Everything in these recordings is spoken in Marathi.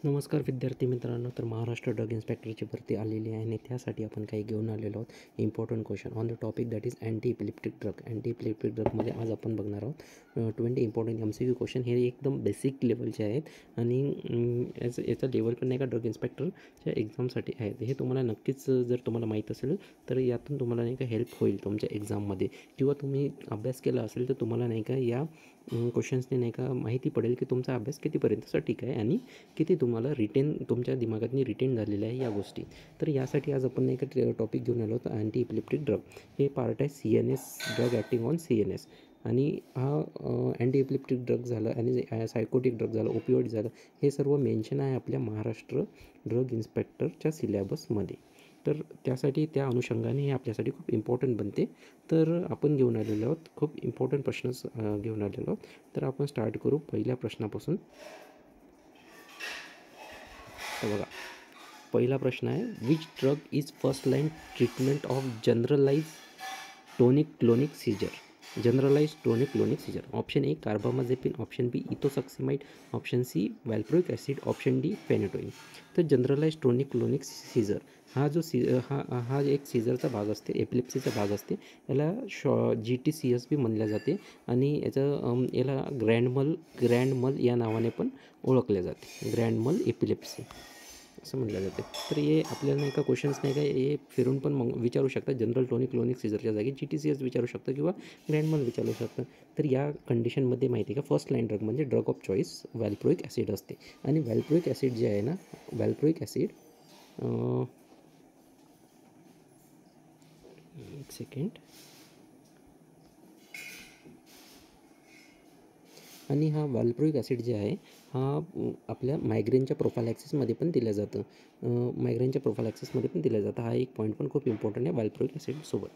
नमस्कार विद्यार्थी मित्रांनो. तर महाराष्ट्र ड्रग इन्स्पेक्टरची भरती आलेली आहे आणि त्यासाठी आपण काही घेऊन आलेलो आहोत important question on the topic that is anti epileptic drug. Anti epileptic ड्रगमध्ये आज आपण बघणार आहोत 20 इम्पॉर्टंट MCQ क्वेश्चन. हे एकदम बेसिक लेवलचे आहेत आणि याचा लेवल पण नाही का ड्रग इन्स्पेक्टरच्या एक्झामसाठी आहेत. हे तुम्हाला नक्कीच जर तुम्हाला माहीत असेल तर यातून तुम्हाला नाही का हेल्प होईल तुमच्या एक्झाममध्ये, किंवा तुम्ही अभ्यास केला असेल तर तुम्हाला नाही का या क्वेश्चन्सने नाही का माहिती पडेल की तुमचा अभ्यास कितीपर्यंत सटीक आहे आणि किती तुम्हाला रिटेन तुमच्या दिमागातनी रिटेन झालेल्या आहे या गोष्टी. तर यासाठी आज आपण एक टॉपिक घेऊन आलो होतो अँटी इपिलेप्टिक ड्रग. हे पार्ट आहे CNS, drug acting on CNS. आणि हा अँटी इपिलेप्टिक ड्रग झालं आणि सायकोटिक ड्रग झालं, ओपिओइड झालं, हे सर्व मेन्शन आहे आपल्या महाराष्ट्र ड्रग इन्स्पेक्टरच्या सिलेबसमध्ये. तर त्यासाठी त्या अनुषंगाने हे आपल्यासाठी खूप इम्पॉर्टंट बनते. तर आपण घेऊन आलेलो आहोत खूप इम्पॉर्टंट प्रश्न घेऊन आलेलो आहोत. तर आपण स्टार्ट करू पहिल्या प्रश्नापासून. तर बघा, पहिला प्रश्न आहे, which drug is first line treatment of generalise tonic clonic seizure. Generalise tonic clonic seizure. Option A carbamazepine, option B ethosuximide, option C valproic acid, option D phenytoin. तर जनरलाइज टोनिक क्लोनिक सीजर हा जो हा एक सीजरचा भाग असते, एपिलेप्सीचा भाग असते. याला GTCS बी म्हणल्या जाते आणि याला ग्रँड मल या नावाने पण ओळखले जाते. ग्रँड मल एपिलेप्सी असं म्हटलं जाते. तर हे आपल्याला नाही का क्वेश्चन्स नाही का हे फिरून पण मग विचारू शकतात. जनरल टोनिक क्लोनिक सीजरच्या जागी GTCS विचारू शकतं किंवा ग्रँडमल विचारू शकतं. तर या कंडिशनमध्ये माहिती आहे का, फर्स्ट लाईन ड्रग म्हणजे ड्रग ऑफ चॉईस वॅल्प्रोइक ॲसिड असते. आणि वॅल्प्रोइक ॲसिड जे आहे ना, वॅल्प्रोइक ॲसिड एक सेकंड. आणि हा वॅल्प्रोइक ॲसिड जे आहे हा आपल्या मायग्रेनच्या प्रोफायलॅक्सिसमध्ये पण दिलं जातं. हा एक पॉईंट पण खूप इम्पॉर्टंट आहे वॅल्प्रोइक ॲसिडसोबत.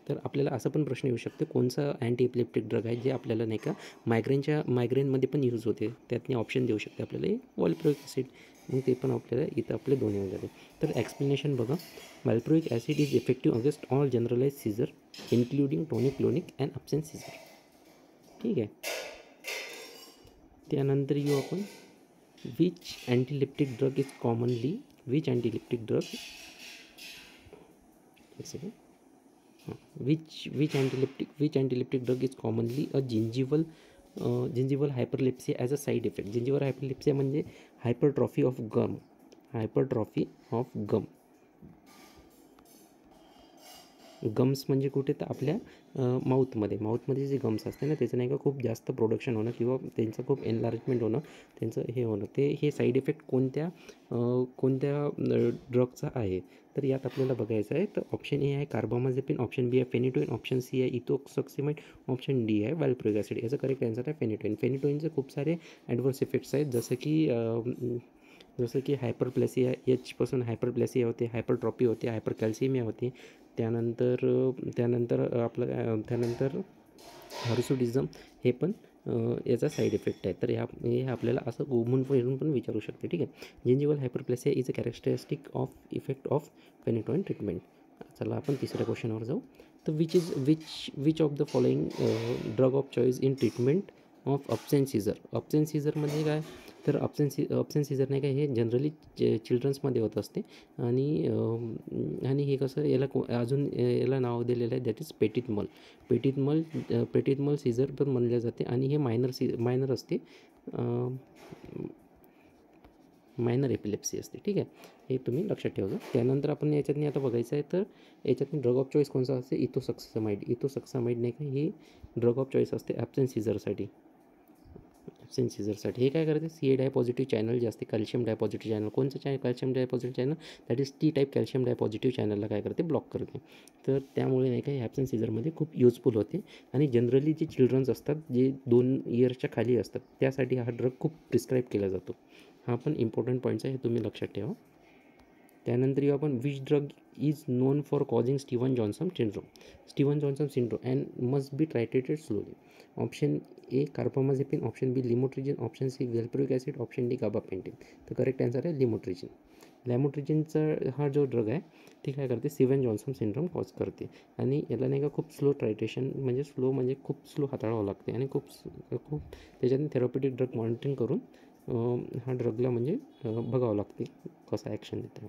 तर आपल्याला असं पण प्रश्न येऊ शकतो, कोणचा अँटी इपिलेप्टिक ड्रग आहे जे आपल्याला नाही का मायग्रेनमध्ये पण यूज होते. त्यातनी ऑप्शन देऊ शकते आपल्याला हे वॅल्प्रोइक ॲसिड. मग ते पण आपल्याला इथं आपले दोन्ही होऊन जाते. तर एक्सप्लेनेशन बघा, valproic acid is effective against all generalise seizure including tonic clonic and absent seizure. ठीक आहे. त्यानंतर येऊ आपण, which antiepileptic drug is commonly which antiepileptic drug एक सेकंड हां which antiepileptic drug is commonly a gingival hyperplasia as a side effect. Gingival hyperplasia म्हणजे हायपरट्रॉफी ऑफ गम. गम्स म्हणजे कुठे, तर आपल्या माऊथमध्ये जे गम्स असते ना, त्याचं नाही का खूप जास्त प्रोडक्शन होणं किंवा त्यांचं खूप एनलार्जमेंट होणं, त्यांचं हे होणं, हे साईड इफेक्ट कोणत्या ड्रगचा आहे. तर यात आपल्याला बघायचं आहे. तर ऑप्शन ए आहे कार्बामाझेपिन, ऑप्शन बी आहे फेनेटोइन, ऑप्शन सी आहे इथोसक्सिमाइड, ऑप्शन डी आहे वॅल्प्रोइक ॲसिड. याचं करेक्ट आन्सर आहे फेनेटोइन. फेनेटोइनचे खूप सारे ॲडव्हर्स इफेक्ट्स आहेत, जसं की हायपरप्लेसिया, एचपासून हायपरप्लेसिया होते, हायपरट्रॉपी होते, हायपरकॅल्सिमिया होते. त्यानंतर हर्सुडिझम हे पण याचा साईड इफेक्ट आहे. तर हे आपल्याला असं घुमून फिरून पण विचारू शकते. ठीक आहे. Gingival hyperplasia is a characteristic of effect of phenytoin treatment. चला आपण तिसऱ्या क्वेश्चनवर जाऊ. तर which of the following drug of choice in treatment of absent seizure. Absent seizure म्हणजे काय, तर अपसेंट सीझर नाही का, हे जनरली चिल्ड्रन्समध्ये होत असते. आणि हे कसं, याला नाव दिलेलं आहे, दॅट इज पेटिटमल सीझर पण म्हणले जाते. आणि हे मायनर असते, मायनर एपिलेप्सी असते. ठीक आहे. हे तुम्ही लक्षात ठेवा. त्यानंतर आपण याच्यातनी आता बघायचं आहे, तर याच्यातनी ड्रग ऑफ चॉईस कोणता असते, इथोसक्सामाइड नाही का, ही ड्रग ऑफ चॉईस असते ॲब्सेंट सीझरसाठी. हे काय करते, CA डायपॉझिटिव्ह चॅनल जे असते, कॅल्शियम डायपॉझिटिव्ह चॅनल, कोणचं calcium dipositive channel, that is T type calcium dipositive चॅनलला काय करते, ब्लॉक करते. तर त्यामुळे नाही का ॲब्सेंट सीझरमध्ये खूप युजफुल होते. आणि जनरली जे चिल्ड्रन्स असतात जे 2 इयर्सच्या खाली असतात, त्यासाठी हा ड्रग खूप प्रिस्क्राईब केला जातो. हा पण इम्पॉर्टंट पॉईंट्स आहे, हे तुम्ही लक्षात ठेवा. त्यानंतर येऊ आपण, which drug is known for causing Steven Johnson syndrome and must be titrated slowly. Option A carbamazepine, option B lamotrigine, option C valproic acid, option D gabapentin. तर करेक्ट आन्सर आहे लॅमोट्रिजिनचा हा जो ड्रग आहे ते काय करते, स्टीवन जॉन्सन सिंड्रोम कॉज करते. आणि याला नाही का खूप स्लो ट्रायटेशन म्हणजे खूप स्लो हाताळावं लागते आणि खूप त्याच्याने थेरॉपेटिक ड्रग मॉनिटरिंग करून हा ड्रगला म्हणजे बघावं लागते कसं ॲक्शन देते.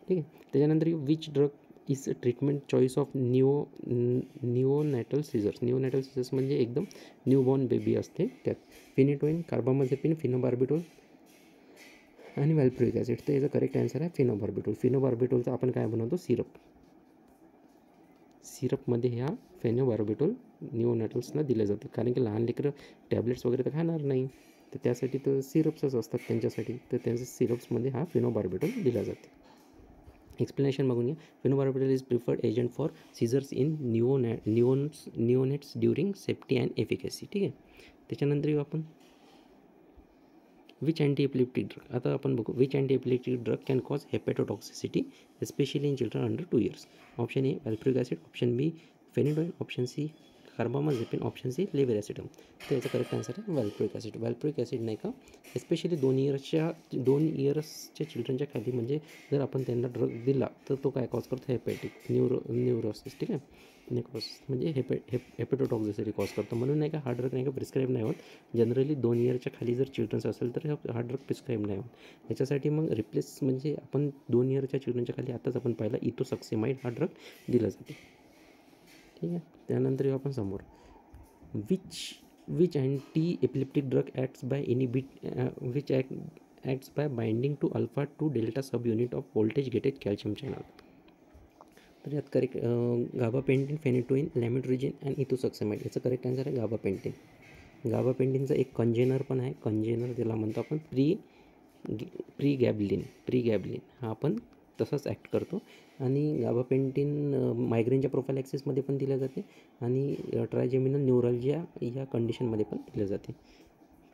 ठीक आहे. त्याच्यानंतर which drug is treatment choice of neonatal seizures. Neonatal seizures म्हणजे एकदम न्यूबॉर्न बेबी असते त्यात. फिनिटोइन, कार्बामाझेपिन, फिनोबार्बिटोल आणि व्हॅल्प्रोइक ॲसिड. तर याचा करेक्ट आन्सर आहे फिनोबार्बिटोल. फिनोबार्बिटोलचा आपण काय बनवतो, सिरपमध्ये ह्या फेनोबार्बिटोल निओनॅटल्सला दिलं जातं, कारण की लहान लेकरं टॅब्लेट्स वगैरे तर खाणार नाही, तर त्यासाठी तर सिरप्सच असतात त्यांच्यासाठी, तर त्यांच्या सिरप्समध्ये हा फिनोबार्बिटोल दिला जाते. एक्सप्लेनेशन बघून घ्या. Phenobarbital is preferred agent for seizures in neonates during safety and efficacy. ठीक आहे. त्याच्यानंतर येऊ आपण विच अँटी एपिलेप्टिक ड्रग. आता आपण बघू which anti epileptic drug can cause hepatotoxicity especially in children under 2 years. Option A valproic acid, option B phenytoin, option C carbamazepine, option C levetiracetam. तर याचा करेक्ट आन्सर आहे व्हॅल्प्रोइक ॲसिड. व्हॅल्प्रोइक ॲसिड नाही का एस्पेशली 2 इयर्सच्या चिल्ड्रनच्या खाली, म्हणजे जर आपण त्यांना ड्रग दिला तर तो काय कॉज करतो, हेपॅटिक न्यूरोसिस. ठीक आहे. नेक्रोसिस म्हणजे हेपॅटोटॉक्सिसिटी कॉज करतो. म्हणून नाही का हा ड्रग नाही का प्रिस्क्राईब नाही होत. जनरली 2 इयरच्या खाली जर चिल्ड्रन्स असेल तर हा ड्रग प्रिस्क्राईब नाही होत. याच्यासाठी मग रिप्लेस म्हणजे आपण 2 इयरच्या चिल्ड्रनच्या खाली आताच आपण पाहिला इथोसक्सेमाइड हा ड्रग दिला जाते. ठीक आहे. त्यानंतर येऊ आपण समोर which anti epileptic drug acts by which acts by binding to alpha two delta sub unit of voltage gated calcium channel. तर यात करेक्ट गाबापेंटिन, फेनिटोइन, लॅमिट्रिजिन आणि इथोसक्सेमाइड. याचं करेक्ट आन्सर आहे गाबापेंटिन. गाबापेंटिनचा एक कंजेनर पण आहे, कंजेनर ज्याला म्हणतो आपण प्रीगॅबलिन हा आपण तसंच ॲक्ट करतो. आणि गाबापेंटिन मायग्रेनच्या प्रोफायलॅक्सिसमध्ये पण दिलं जाते आणि ट्रायजेमिनल न्यूरल्जिया या कंडिशनमध्ये पण दिलं जाते.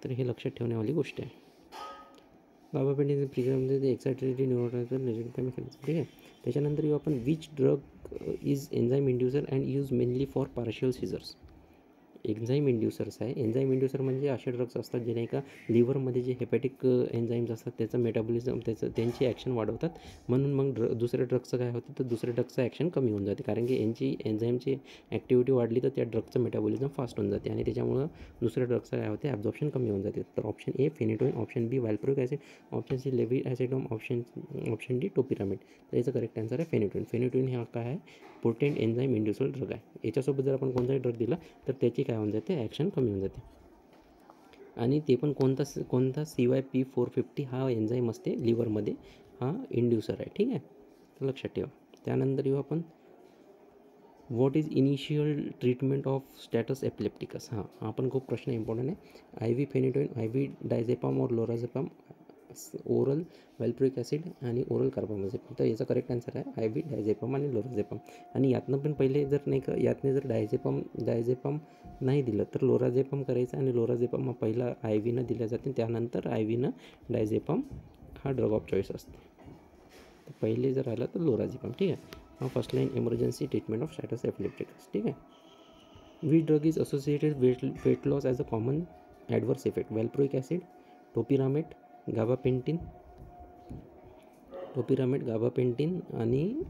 तर हे लक्षात ठेवण्यावाली गोष्ट आहे. Gabapentin pregabalin excited neurotransmitter. ठीक आहे. त्याच्यानंतर येऊ आपण which drug is enzyme inducer and use mainly for partial seizures. Enzyme inducers आहे. एन्झाईम इंड्युसर म्हणजे असे ड्रग्स असतात जे नाही का लिव्हरमध्ये जे हेपॅटिक एन्झाईम्स असतात त्याचं मेटाबॉलिझम त्यांची ॲक्शन वाढवतात. म्हणून मग दुसऱ्या ड्रगचं काय होतं, तर दुसऱ्या ड्रगचं ॲक्शन कमी होऊन जाते, कारण की यांची एन्झाईमची ॲक्टिव्हिटी वाढली तर त्या ड्रगचं मेटाबॉलिझम फास्ट होऊन जाते आणि त्याच्यामुळं दुसऱ्या ड्रगचं काय होते, ॲब्झॉर्प्शन कमी होऊन जाते. तर option A phenytoin, option B valproic acid, option C levetiracetam, option D topiramate. तर याचं करेक्ट आन्सर आहे फेनिटोइन. फेनिटोइन हा काय आहे, पोटेंट एन्झाईम इंड्युसर ड्रग आहे. याच्यासोबत जर आपण कोणताही ड्रग दिला तर त्याची काय होऊन जाते, ॲक्शन कमी होऊन जाते. आणि ते पण कोणता CYP450 हा एन्झाईम असते लिव्हरमध्ये, हा इंड्युसर आहे. ठीक आहे. तर लक्षात ठेवा. त्यानंतर येऊ आपण what is initial treatment of status epilepticus. हा पण खूप प्रश्न इम्पॉर्टंट आहे. IV फेनिटोइन, IV डायझेपाम और लोराझेपाम, ओरल व्हॅल्प्रोइक ॲसिड आणि ओरल कार्बामाझेपिन. तर याचा करेक्ट आन्सर आहे IV डायझेपाम आणि लोराझेपाम. आणि यातनं पण पहिले जर नाही का यातनं जर डायझेपाम नाही दिलं तर लोराझेपाम करायचं, आणि लोराझेपाम हा पहिला IV दिला जाते, त्यानंतर IV डायझेपाम हा ड्रग ऑफ चॉईस असते. तर पहिले जर आला तर लोराझेपाम. ठीक आहे. हा first line emergency treatment of status epilepticus. ठीक आहे. Which drug is associated weight loss as a common adverse effect. Valproic acid, topiramate, gabapentin gabapentin आणि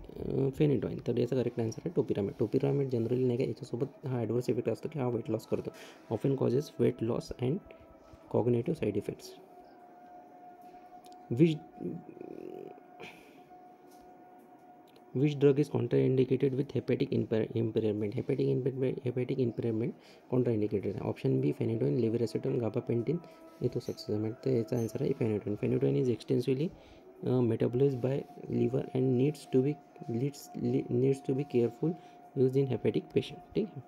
फेनिटॉइन. तर याचा करेक्ट आन्सर आहे टोपिरामेट. टोपिरामेट जनरली नाही का याच्यासोबत हा ॲडवर्स इफेक्ट असतो की हा वेट लॉस करतो. Often causes weight loss and cognitive side effects. Which drug is contraindicated with hepatic impairment. Hepatic impairment contraindicated आहे. ऑप्शन बी फेनिटोइन, लेव्हिरासिटम, गाबापेंटिन, इथोसक्सेमाइड. तर याचा आन्सर आहे phenytoin. Phenytoin is extensively metabolized by liver and needs to be careful used in hepatic patient. ठीक है.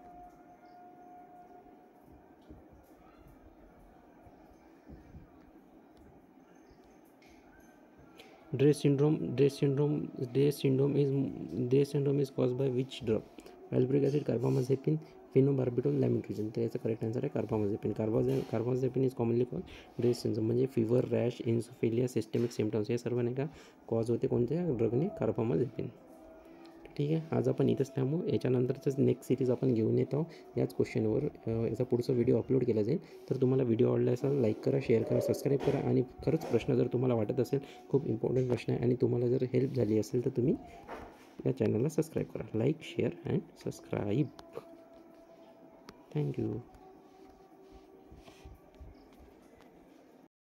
Dress syndrome is caused by which drug. Valproic acid, carbamazepine, phenobarbital, lamivudine. तर याचा करेक्ट आन्सर आहे carbamazepine. Carbamazepine is commonly called DRESS syndrome. म्हणजे fever, rash, eosinophilia, systemic symptoms हे सर्व नाही का कॉज होते कोणत्या ड्रगने, कार्बामाझेपिन. ठीक आहे. आज आपण इथंच थांबू. याच्यानंतरच नेक्स्ट सिरीज आपण घेऊन येत आहोत याच क्वेश्चनवर. याचा पुढचा व्हिडिओ अपलोड केला जाईल. तर तुम्हाला व्हिडिओ आवडला असेल लाईक करा, शेअर करा, सबस्क्राईब करा. आणि खरंच प्रश्न जर तुम्हाला वाटत असेल खूप इम्पॉर्टंट प्रश्न आहे आणि तुम्हाला जर हेल्प झाली असेल तर तुम्ही या चॅनलला सबस्क्राईब करा. Like, share and subscribe. Thank you.